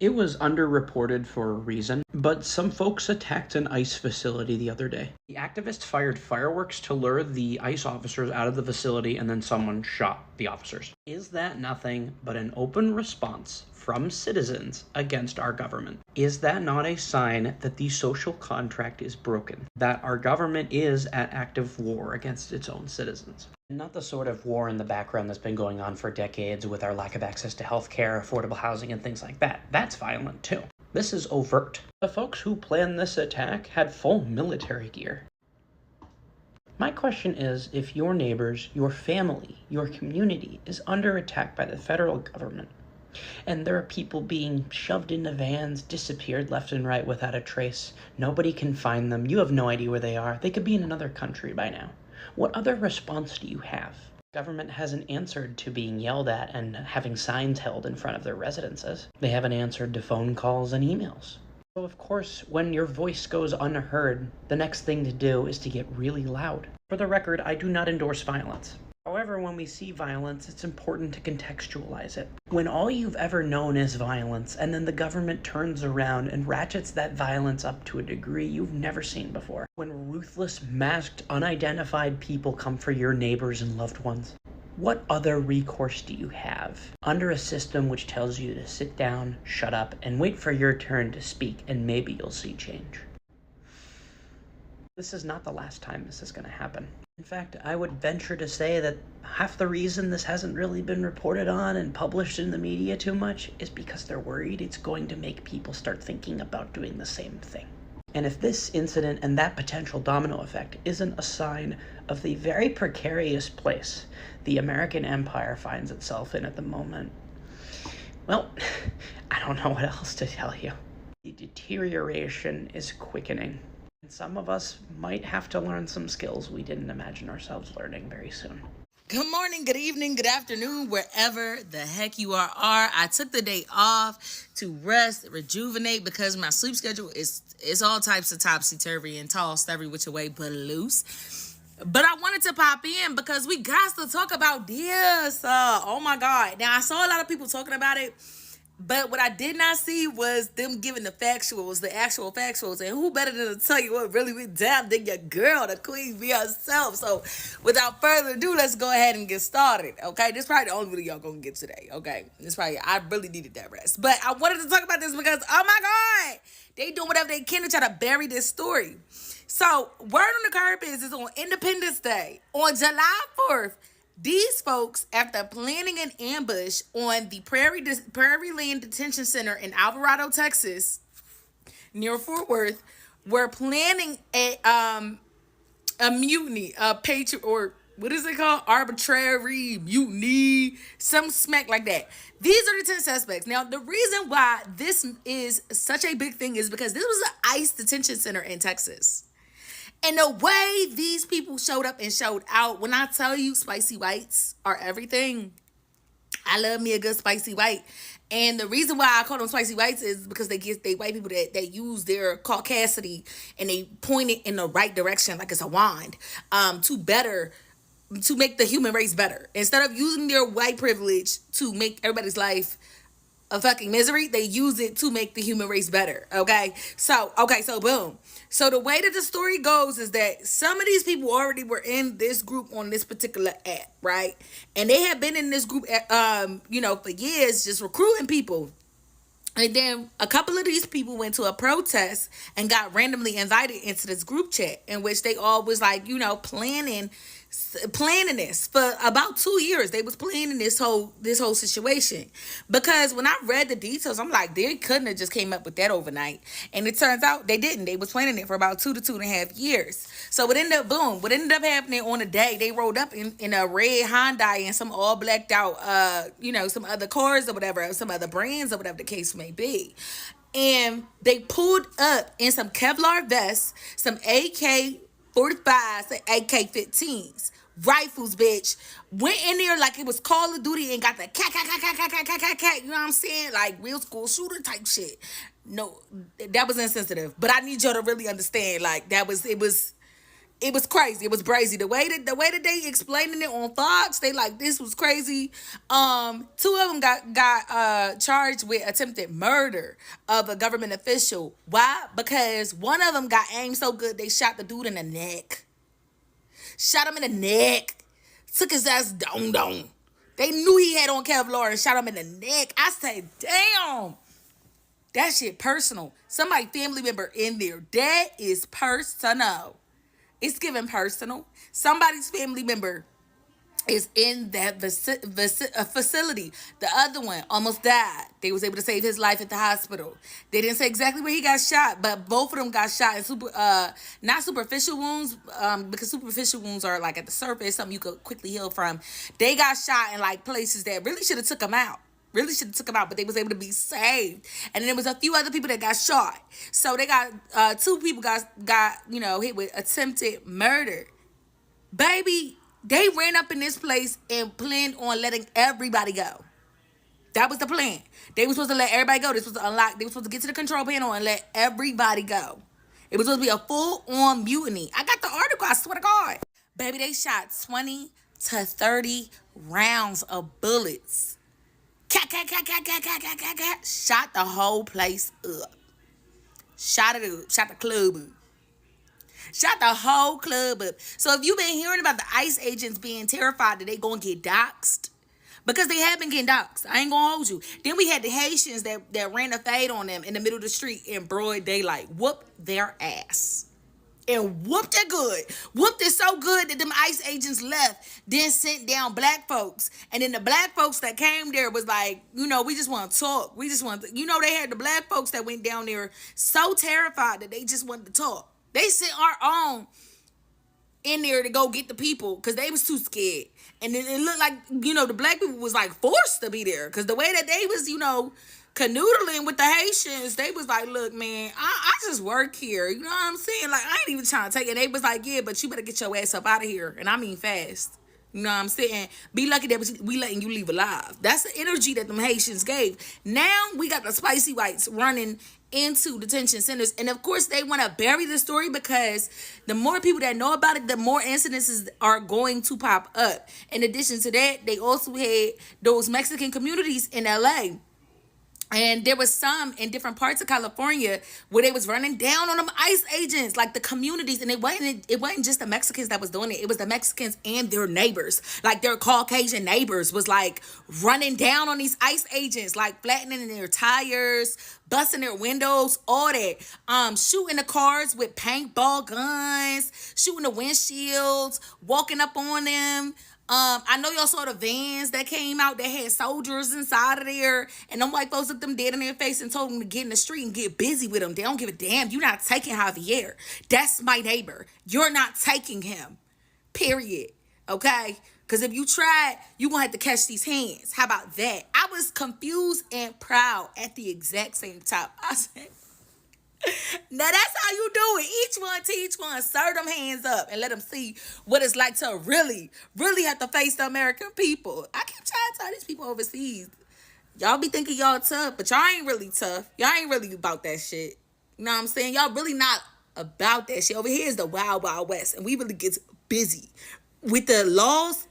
It was underreported for a reason, but some folks attacked an ICE facility the other day. The activists fired fireworks to lure the ICE officers out of the facility, and then someone shot the officers. Is that nothing but an open response from citizens against our government? Is that not a sign that the social contract is broken? That our government is at active war against its own citizens? Not the sort of war in the background that's been going on for decades with our lack of access to healthcare, affordable housing, and things like that. That's violent too. This is overt. The folks who planned this attack had full military gear. My question is, if your neighbors, your family, your community is under attack by the federal government, and there are people being shoved into vans, disappeared left and right without a trace, nobody can find them, you have no idea where they are, they could be in another country by now. What other response do you have? Government hasn't answered to being yelled at and having signs held in front of their residences. They haven't answered to phone calls and emails. So of course, when your voice goes unheard, the next thing to do is to get really loud. For the record, I do not endorse violence. However, when we see violence, it's important to contextualize it. When all you've ever known is violence, and then the government turns around and ratchets that violence up to a degree you've never seen before. When ruthless, masked, unidentified people come for your neighbors and loved ones. What other recourse do you have under a system which tells you to sit down, shut up, and wait for your turn to speak, and maybe you'll see change? This is not the last time this is going to happen. In fact, I would venture to say that half the reason this hasn't really been reported on and published in the media too much is because they're worried it's going to make people start thinking about doing the same thing. And if this incident and that potential domino effect isn't a sign of the very precarious place the American empire finds itself in at the moment, well, I don't know what else to tell you. The deterioration is quickening. And some of us might have to learn some skills we didn't imagine ourselves learning very soon. Good morning, good evening, good afternoon, wherever the heck you are. I took the day off to rest, rejuvenate, because my sleep schedule is all types of topsy-turvy and tossed every which way but loose. But I wanted to pop in because we got to talk about this. Oh my God. Now, I saw a lot of people talking about it, but what I did not see was them giving the factuals, the actual factuals. And who better than to tell you what really went down than your girl, the queen be herself. So without further ado, let's go ahead and get started. Okay, this is probably the only video y'all gonna get today. Okay, I really needed that rest. But I wanted to talk about this because, oh my God, they doing whatever they can to try to bury this story. So word on the curb is on Independence Day, on July 4th, these folks, after planning an ambush on the Praireland Detention Center in Alvarado, Texas, near Fort Worth, were planning a mutiny, or what is it called? Arbitrary mutiny, some smack like that. These are the 10 suspects. Now, the reason why this is such a big thing is because this was an ICE detention center in Texas. And the way these people showed up and showed out, when I tell you spicy whites are everything, I love me a good spicy white. And the reason why I call them spicy whites is because they white people that use their caucasity and they point it in the right direction like it's a wand to make the human race better. Instead of using their white privilege to make everybody's life a fucking misery, they use it to make the human race better. Okay, so boom. So the way that the story goes is that some of these people already were in this group on this particular app, right? And they have been in this group, for years, just recruiting people. And then a couple of these people went to a protest and got randomly invited into this group chat in which they all was like, planning this for about 2 years. They was planning this whole situation, because when I read the details, I'm like, they couldn't have just came up with that overnight. And it turns out they didn't. They was planning it for about 2 to 2.5 years. So what ended up happening on the day, they rolled up in a red Hyundai and some all blacked out, some other cars or whatever, some other brands or whatever the case may be. And they pulled up in some Kevlar vests, some AK-45s and AK-15s, rifles, bitch. Went in there like it was Call of Duty and got the cat, you know what I'm saying? Like real school shooter type shit. No, that was insensitive. But I need y'all to really understand, like, it was It was crazy. It was brazy. The way that they explaining it on Fox, they like this was crazy. Two of them got charged with attempted murder of a government official. Why? Because one of them got aimed so good they shot the dude in the neck. Shot him in the neck. Took his ass down. They knew he had on Kevlar and shot him in the neck. I said, damn. That shit personal. Somebody family member in there. That is personal. It's giving personal. Somebody's family member is in that facility. The other one almost died. They was able to save his life at the hospital. They didn't say exactly where he got shot, but both of them got shot in not superficial wounds, because superficial wounds are like at the surface, something you could quickly heal from. They got shot in like places that really should have took them out. But they was able to be saved. And then there was a few other people that got shot. So they got two people got hit with attempted murder. Baby, they ran up in this place and planned on letting everybody go. That was the plan. They were supposed to let everybody go. They were supposed to unlock. They were supposed to get to the control panel and let everybody go. It was supposed to be a full-on mutiny. I got the article, I swear to God. Baby, they shot 20 to 30 rounds of bullets. Shot the whole place up. Shot it up. Shot the club up. Shot the whole club up. So if you've been hearing about the ICE agents being terrified that they gonna get doxxed, because they have been getting doxxed, I ain't gonna hold you. Then we had the Haitians that ran a fade on them in the middle of the street in broad daylight. Whoop their ass. And whooped it good. Whooped it so good that them ICE agents left, then sent down black folks. And then the black folks that came there was like, we just want to talk. We just want to, they had the black folks that went down there so terrified that they just wanted to talk. They sent our own in there to go get the people because they was too scared. And then it looked like, the black people was like forced to be there because the way that they was, canoodling with the Haitians, they was like, look, man, I just work here. You know what I'm saying? Like, I ain't even trying to take it. They was like, yeah, but you better get your ass up out of here. And I mean fast. You know what I'm saying? Be lucky that we letting you leave alive. That's the energy that them Haitians gave. Now we got the spicy whites running into detention centers. And of course, they want to bury the story because the more people that know about it, the more incidences are going to pop up. In addition to that, they also had those Mexican communities in LA. And there was some in different parts of California where they was running down on them ICE agents, like the communities. And it wasn't just the Mexicans that was doing it. It was the Mexicans and their neighbors. Like their Caucasian neighbors was like running down on these ICE agents, like flattening their tires, busting their windows, all that. Shooting the cars with paintball guns, shooting the windshields, walking up on them. I know y'all saw the vans that came out that had soldiers inside of there, and them white folks looked them dead in their face and told them to get in the street and get busy with them. They don't give a damn. You're not taking Javier. That's my neighbor. You're not taking him. Period. Okay? Because if you tried, you're going to have to catch these hands. How about that? I was confused and proud at the exact same time. I said, now that's how you do it. Each one teach one. Serve them hands up and let them see what it's like to really, really have to face the American people. I keep trying to tell these people overseas, y'all be thinking y'all tough, but y'all ain't really tough. Y'all ain't really about that shit. You know what I'm saying? Y'all really not about that shit. Over here is the wild, wild west, and we really get busy with the laws.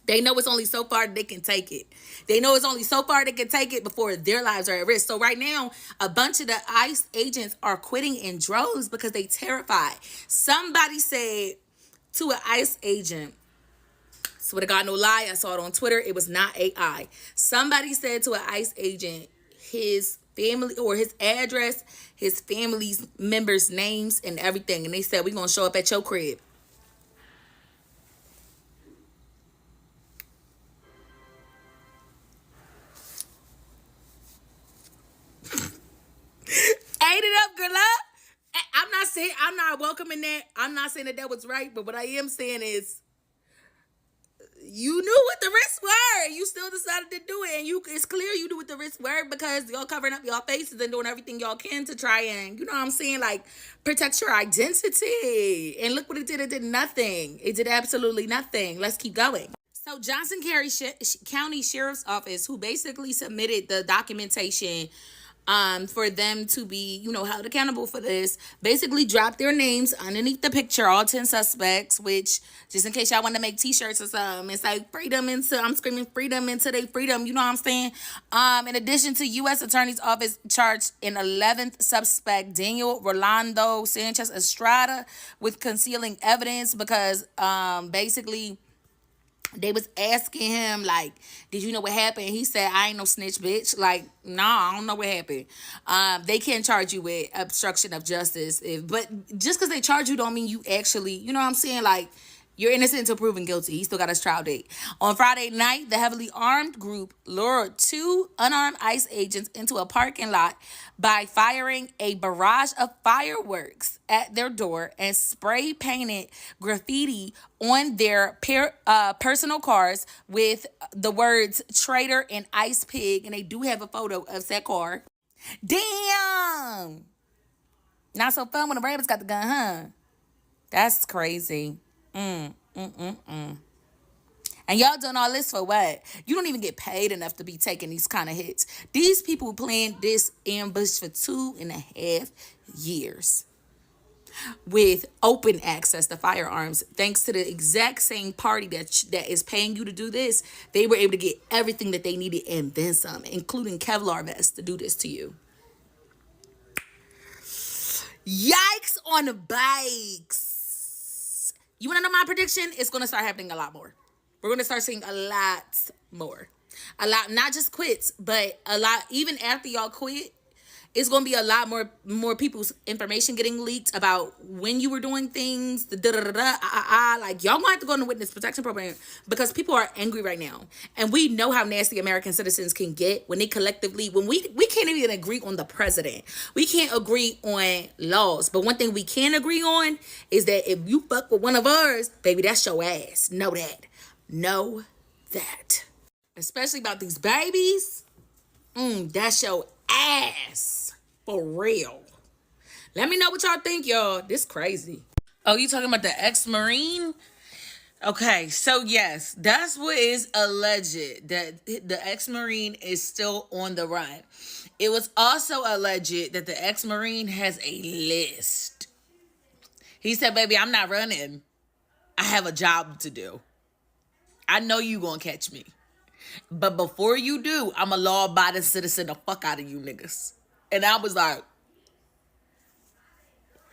They know it's only so far they can take it. They know it's only so far they can take it before their lives are at risk. So right now, a bunch of the ICE agents are quitting in droves because they terrified. Somebody said to an ICE agent, swear to God, no lie, I saw it on Twitter. It was not AI. Somebody said to an ICE agent, his family or his address, his family's members' names and everything. And they said, we're going to show up at your crib. Ate it up, girl. I'm not welcoming that. I'm not saying that was right, but what I am saying is you knew what the risks were. You still decided to do it. And it's clear you knew what the risks were because y'all covering up y'all faces and doing everything y'all can to try and, you know what I'm saying, like protect your identity. And look what it did. It did nothing. It did absolutely nothing. Let's keep going. So Johnson County Sheriff's Office, who basically submitted the documentation for them to be, held accountable for this. Basically, drop their names underneath the picture, all 10 suspects, which, just in case y'all want to make t-shirts or something, it's like I'm screaming freedom into their freedom, you know what I'm saying? In addition to U.S. Attorney's Office charged an 11th suspect, Daniel Rolando Sanchez Estrada, with concealing evidence because basically they was asking him, like, did you know what happened? He said, I ain't no snitch, bitch. Like, nah, I don't know what happened. They can't charge you with obstruction of justice. But just because they charge you don't mean you actually, you know what I'm saying? Like, you're innocent until proven guilty. He still got his trial date. On Friday night, the heavily armed group lured 2 unarmed ICE agents into a parking lot by firing a barrage of fireworks at their door and spray painted graffiti on their personal cars with the words traitor and ice pig. And they do have a photo of that car. Damn! Not so fun when the rabbits got the gun, huh? That's crazy. And y'all doing all this for what? You don't even get paid enough to be taking these kind of hits. These people planned this ambush for 2.5 years with open access to firearms. Thanks to the exact same party that is paying you to do this, they were able to get everything that they needed and then some, including Kevlar vests to do this to you. Yikes on the bikes. You want to know my prediction? It's going to start happening a lot more. We're going to start seeing a lot more. A lot, not just quits, but a lot, even after y'all quit, it's going to be a lot more people's information getting leaked about when you were doing things, like y'all going to have to go in the witness protection program because people are angry right now. And we know how nasty American citizens can get when they collectively, when we can't even agree on the president. We can't agree on laws. But one thing we can agree on is that if you fuck with one of ours, baby, that's your ass. Know that. Know that. Especially about these babies. That's your ass. For real. Let me know what y'all think, y'all. This crazy. Oh, you talking about the ex-Marine? Okay, so yes, that's what is alleged, that the ex-Marine is still on the run. It was also alleged that the ex-Marine has a list. He said, baby, I'm not running. I have a job to do. I know you gonna catch me. But before you do, I'm a law-abiding citizen the fuck out of you niggas. And I was like,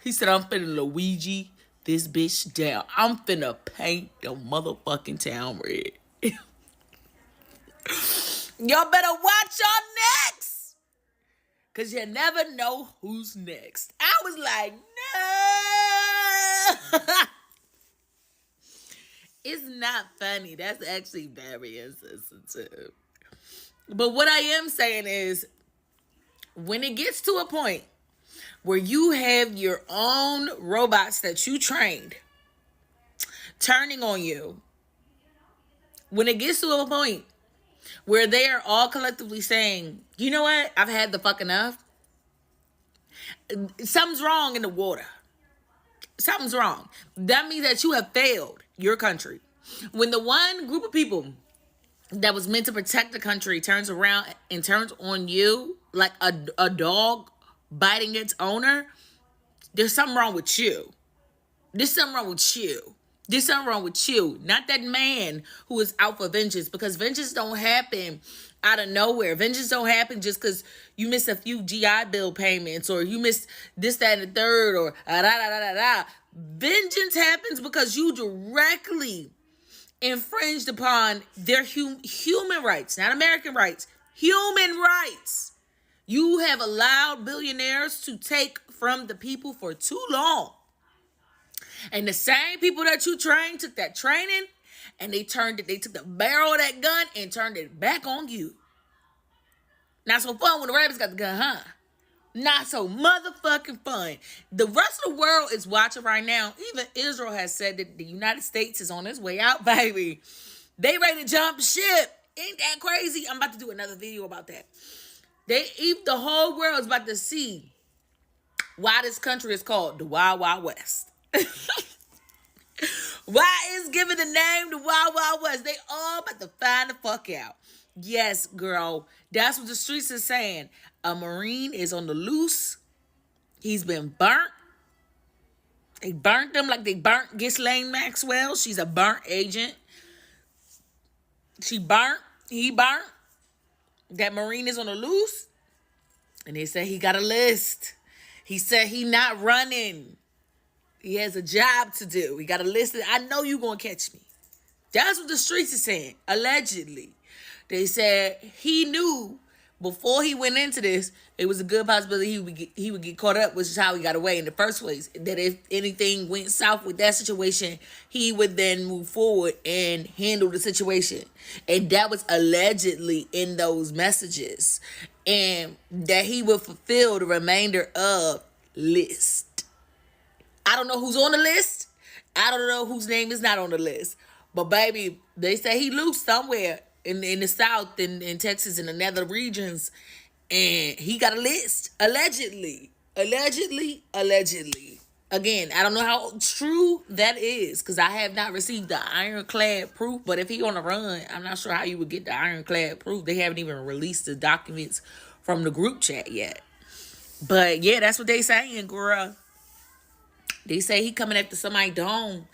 he said, I'm finna Luigi this bitch down. I'm finna paint the motherfucking town red. Y'all better watch your necks. Because you never know who's next. I was like, no. It's not funny. That's actually very insensitive. But what I am saying is, when it gets to a point where you have your own robots that you trained turning on you, when it gets to a point where they are all collectively saying, you know what, I've had the fuck enough, something's wrong in the water. Something's wrong. That means that you have failed your country. When the one group of people that was meant to protect the country turns around and turns on you like a dog biting its owner, there's something wrong with you. There's something wrong with you. There's something wrong with you. Not that man who is out for vengeance, because vengeance don't happen out of nowhere. Vengeance don't happen just because you missed a few GI Bill payments or you missed this, that, and the third or da-da-da-da-da. Vengeance happens because you directly infringed upon their human rights, not American rights, human rights. You have allowed billionaires to take from the people for too long. And the same people that you trained took that training and they took the barrel of that gun and turned it back on you. Not so fun when the rabbits got the gun, huh? Not so motherfucking fun. The rest of the world is watching right now. Even Israel has said that the United States is on its way out, baby. They ready to jump ship. Ain't that crazy? I'm about to do another video about that. The whole world is about to see why this country is called the Wild Wild West. Why is given the name the Wild Wild West? They all about to find the fuck out. Yes, girl. That's what the streets are saying. a Marine is on the loose. He's been burnt. They burnt him like they burnt Ghislaine Maxwell. She's a burnt agent. She burnt. He burnt. That Marine is on the loose. And they said he got a list. He said he not running. He has a job to do. He got a list. I know you going to catch me. That's what the streets are saying. Allegedly. They said he knew before he went into this, it was a good possibility he would get caught up, which is how he got away in the first place. That if anything went south with that situation, he would then move forward and handle the situation. And that was allegedly in those messages. And that he would fulfill the remainder of list. I don't know who's on the list. I don't know whose name is not on the list. But baby, they say he loose somewhere in the South, in Texas, in the nether regions. And he got a list. Allegedly. Again, I don't know how true that is, because I have not received the ironclad proof. But if he on the run, I'm not sure how you would get the ironclad proof. They haven't even released the documents from the group chat yet. But yeah, that's what they saying, girl. They say he coming after somebody dome,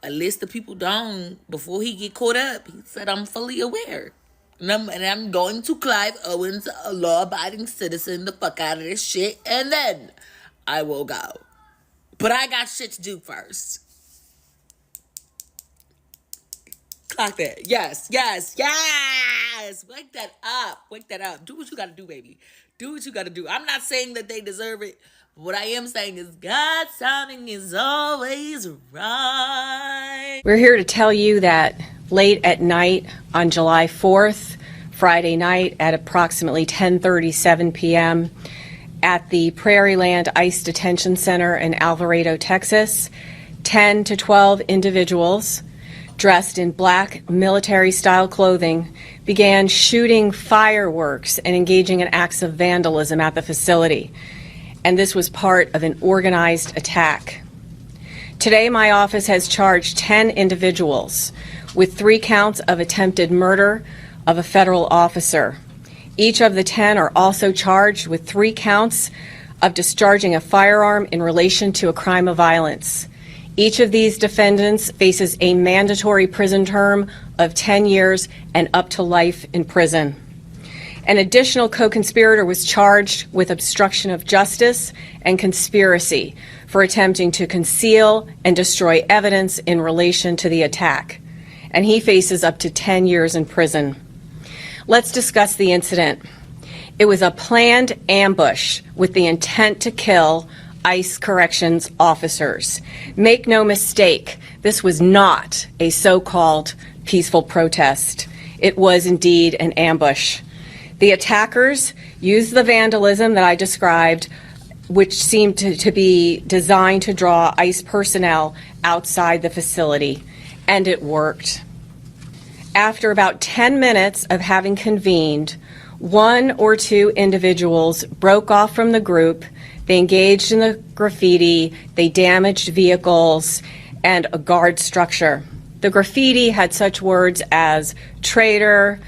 a list of people dome before he get caught up. He said, I'm fully aware. And I'm going to Clive Owens, a law-abiding citizen, the fuck out of this shit. And then I will go. But I got shit to do first. Clock that. Yes. Wake that up. Do what you got to do, baby. Do what you got to do. I'm not saying that they deserve it. What I am saying is God's timing is always right. We're here to tell you that late at night on July 4th, Friday night at approximately 10:37 p.m. at the Praireland ICE Detention Center in Alvarado, Texas, 10 to 12 individuals dressed in black military-style clothing began shooting fireworks and engaging in acts of vandalism at the facility. And this was part of an organized attack. Today, my office has charged 10 individuals with 3 counts of attempted murder of a federal officer. Each of the 10 are also charged with 3 counts of discharging a firearm in relation to a crime of violence. Each of these defendants faces a mandatory prison term of 10 years and up to life in prison. An additional co-conspirator was charged with obstruction of justice and conspiracy for attempting to conceal and destroy evidence in relation to the attack, and he faces up to 10 years in prison. Let's discuss the incident. It was a planned ambush with the intent to kill ICE corrections officers. Make no mistake, this was not a so-called peaceful protest. It was indeed an ambush. The attackers used the vandalism that I described, which seemed to be designed to draw ICE personnel outside the facility, and it worked. After about 10 minutes of having convened, 1 or 2 individuals broke off from the group. They engaged in the graffiti, they damaged vehicles and a guard structure. The graffiti had such words as traitor,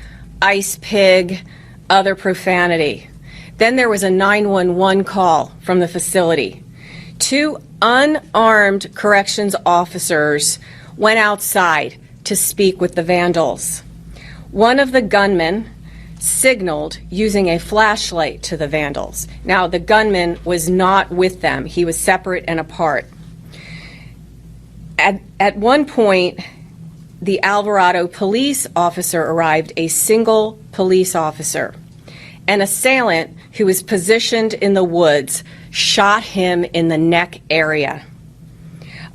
ice pig, other profanity. Then there was a 911 call from the facility. 2 unarmed corrections officers went outside to speak with the vandals. One of the gunmen signaled using a flashlight to the vandals. Now, the gunman was not with them. He was separate and apart. At one point, the Alvarado police officer arrived, a single police officer. An assailant who was positioned in the woods shot him in the neck area.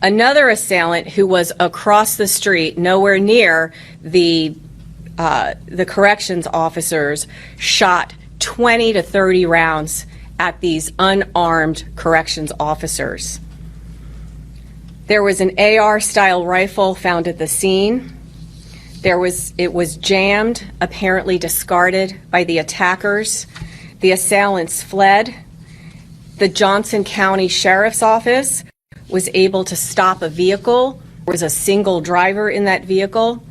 Another assailant who was across the street, nowhere near the corrections officers, shot 20 to 30 rounds at these unarmed corrections officers. There was an AR-style rifle found at the scene. It was jammed, apparently discarded by the attackers. The assailants fled. The Johnson County Sheriff's Office was able to stop a vehicle. There was a single driver in that vehicle.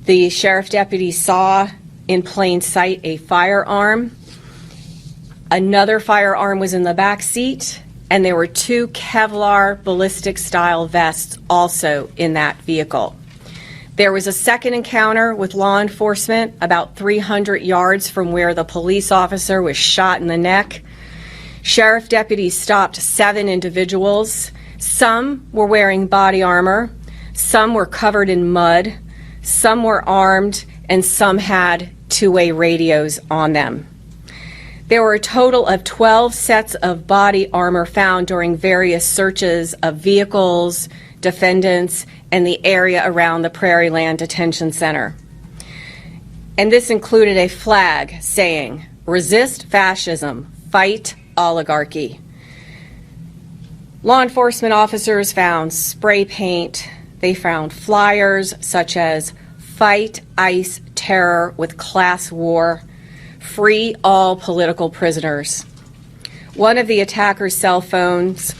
The sheriff deputy saw in plain sight a firearm. Another firearm was in the back seat, and there were 2 Kevlar ballistic-style vests also in that vehicle. There was a second encounter with law enforcement about 300 yards from where the police officer was shot in the neck. Sheriff deputies stopped 7 individuals. Some were wearing body armor, some were covered in mud, some were armed, and some had two-way radios on them. There were a total of 12 sets of body armor found during various searches of vehicles, defendants, and the area around the Praireland Detention Center. And this included a flag saying, "Resist fascism, fight oligarchy." Law enforcement officers found spray paint. They found flyers such as "Fight ICE Terror with Class War," "Free all political prisoners." One of the attackers' cell phones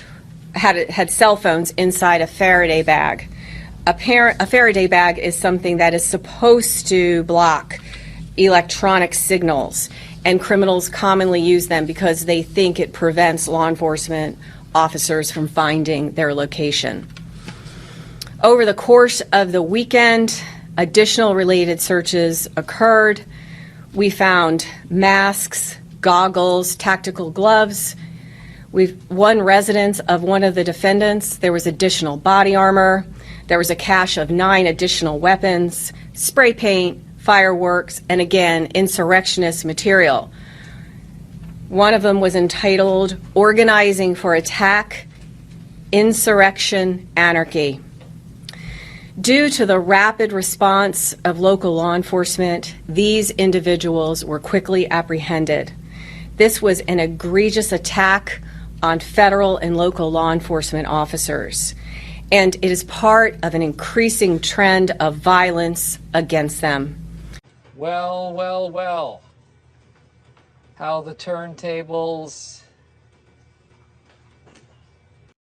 had cell phones inside a Faraday bag. A Faraday bag is something that is supposed to block electronic signals, and criminals commonly use them because they think it prevents law enforcement officers from finding their location. Over the course of the weekend, additional related searches occurred. We found masks, goggles, tactical gloves. We've one residence of one of the defendants. There was additional body armor. There was a cache of 9 additional weapons, spray paint, fireworks, and again, insurrectionist material. One of them was entitled "Organizing for Attack, Insurrection, Anarchy." Due to the rapid response of local law enforcement, these individuals were quickly apprehended. This was an egregious attack on federal and local law enforcement officers, and it is part of an increasing trend of violence against them. Well, well, well. How the turntables